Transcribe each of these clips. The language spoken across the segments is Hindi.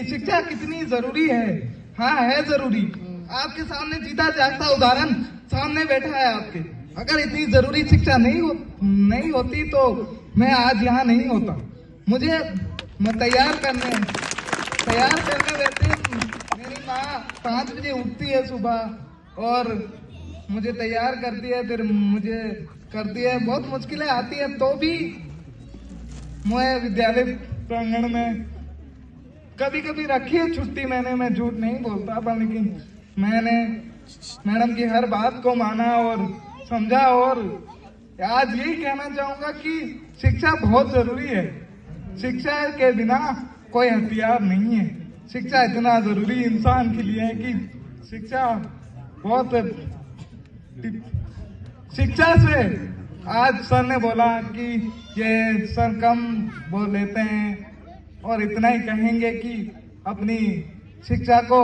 शिक्षा कितनी जरूरी है। हाँ है जरूरी। आपके सामने जीता जागता उदाहरण सामने बैठा है आपके। अगर इतनी जरूरी शिक्षा नहीं होती तो मैं आज यहाँ नहीं होता। मुझे तैयार करने रहते मेरी माँ 5 बजे उठती है सुबह और मुझे तैयार करती है, फिर मुझे करती है, बहुत मुश्किलें आती है, तो भी मैं विद्यालय प्रांगण में कभी कभी रखी है छुट्टी मैंने, मैं झूठ नहीं बोलता पर, लेकिन मैंने मैडम की हर बात को माना और समझा। और आज यही कहना चाहूंगा कि शिक्षा बहुत जरूरी है। शिक्षा के बिना कोई हथियार नहीं है। शिक्षा इतना जरूरी इंसान के लिए है कि शिक्षा से आज सर ने बोला कि ये सर कम बोल लेते हैं और इतना ही कहेंगे कि अपनी शिक्षा को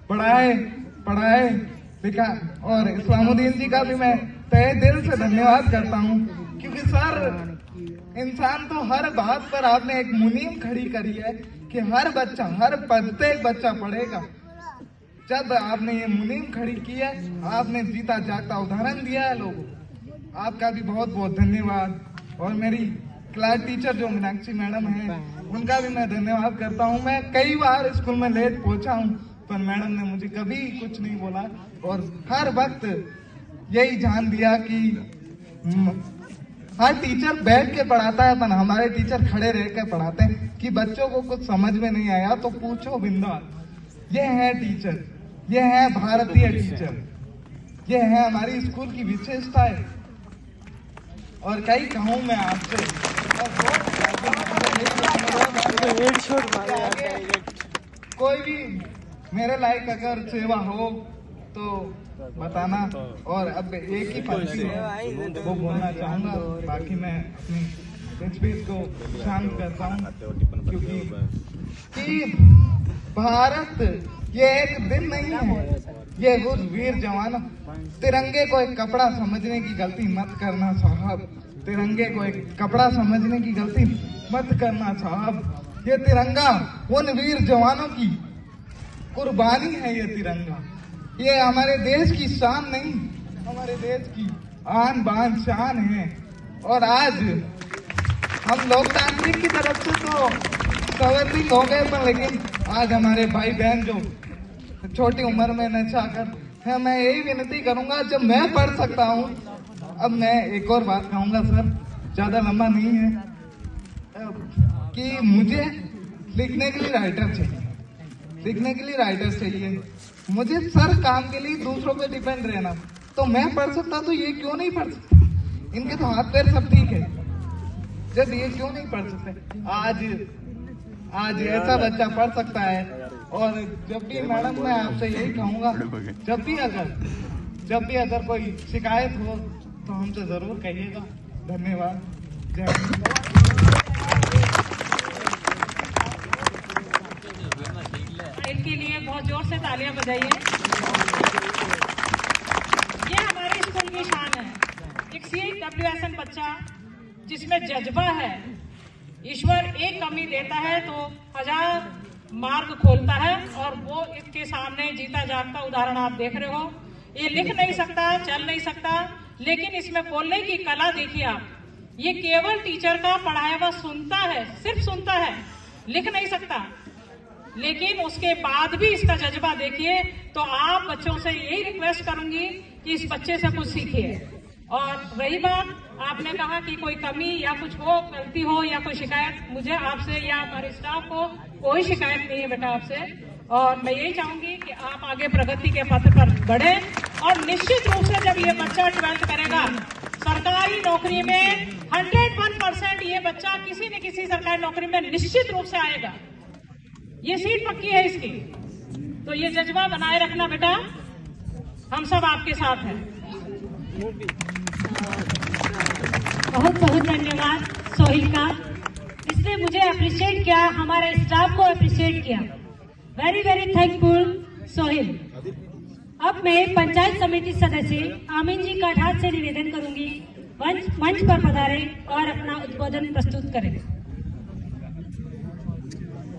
पढ़ाए लिखा। और इस्लामुद्दीन जी का भी मैं तहे दिल से धन्यवाद करता हूँ, क्योंकि सर इंसान तो हर बात पर आपने एक मुनीम खड़ी करी है कि प्रत्येक बच्चा पढ़ेगा। जब आपने ये मुनीम खड़ी की है, आपने जीता जागता उदाहरण दिया है लोगों को, आपका भी बहुत बहुत धन्यवाद। और मेरी क्लास टीचर जो मीनाक्षी मैडम है, उनका भी मैं धन्यवाद करता हूँ। मैं कई बार स्कूल में लेट पहुंचा हूँ, पर मैडम ने मुझे कभी कुछ नहीं बोला और हर वक्त यही ध्यान दिया कि हर टीचर बैठ के पढ़ाता है, पर हमारे टीचर खड़े रह के पढ़ाते हैं कि बच्चों को कुछ समझ में नहीं आया तो पूछो बिंदास। ये है टीचर, ये है भारतीय टीचर, ये है हमारी स्कूल की विशेषता है। और कई कहूँ मैं आपसे, कोई भी मेरे लायक अगर सेवा हो तो बताना। और अब एक ही पंक्ति है वो बोलना चाहूंगा, बाकी मैं अपनी स्पीच को शांत करता हूँ, क्योंकि भारत ये एक दिन नहीं है, ये उस वीर जवानों। तिरंगे को एक कपड़ा समझने की गलती मत करना साहब, तिरंगे को एक कपड़ा समझने की गलती मत करना साहब। ये तिरंगा उन वीर जवानों की कुर्बानी है। ये तिरंगा ये हमारे देश की शान नहीं, हमारे देश की आन बान शान है। और आज हम लोकतांत्रिक की तरफ से तो सवर्णिक हो गए, पर लेकिन आज हमारे भाई बहन जो छोटी उम्र में नशा कर है, मैं यही विनती करूंगा, जब मैं पढ़ सकता हूँ। अब मैं एक और बात कहूंगा सर, ज्यादा लंबा नहीं है, कि मुझे लिखने के लिए राइटर चाहिए। मुझे सर काम के लिए दूसरों पे डिपेंड रहना, तो मैं पढ़ सकता तो ये क्यों नहीं पढ़ सकता? इनके तो हाथ पैर सब ठीक है, जब ये क्यों नहीं पढ़ सकते? आज ऐसा बच्चा पढ़ सकता है। और जब भी मैडम, मैं आपसे यही कहूंगा, जब भी अगर कोई शिकायत हो तो हमसे जरूर कहिएगा। धन्यवाद। जय हिंद। इनके लिए बहुत जोर से तालियां बजाइए। ये हमारे स्कूल की शान है। एक CWSN बच्चा जिसमें जज्बा है, ईश्वर एक कमी देता है तो 1000 मार्ग खोलता है, और वो इसके सामने जीता जागता उदाहरण आप देख रहे हो। ये लिख नहीं सकता, चल नहीं सकता, लेकिन इसमें बोलने की कला देखिए आप। ये केवल टीचर का पढ़ाया हुआ सुनता है, सिर्फ सुनता है, लिख नहीं सकता, लेकिन उसके बाद भी इसका जज्बा देखिए। तो आप बच्चों से यही रिक्वेस्ट करूंगी कि इस बच्चे से कुछ सीखिए। और रही बात, आपने कहा कि कोई कमी या कुछ हो, गलती हो या कोई शिकायत, मुझे आपसे या हमारे स्टाफ को कोई शिकायत नहीं है बेटा आपसे। और मैं यही चाहूंगी कि आप आगे प्रगति के पथ पर बढ़े। और निश्चित रूप से जब ये बच्चा 12th करेगा, सरकारी नौकरी में 101% ये बच्चा किसी न किसी सरकारी नौकरी में निश्चित रूप से आएगा। ये सीट पक्की है इसकी। तो ये जज्बा बनाए रखना बेटा, हम सब आपके साथ हैं। बहुत बहुत धन्यवाद सोहिल का, इसने मुझे अप्रिशिएट किया, हमारे स्टाफ को अप्रिशिएट किया। Very very thankful Sohil. अब मैं पंचायत समिति सदस्य आमीन जी काठात से निवेदन करूंगी, मंच पर पधारें और अपना उद्बोधन प्रस्तुत करें।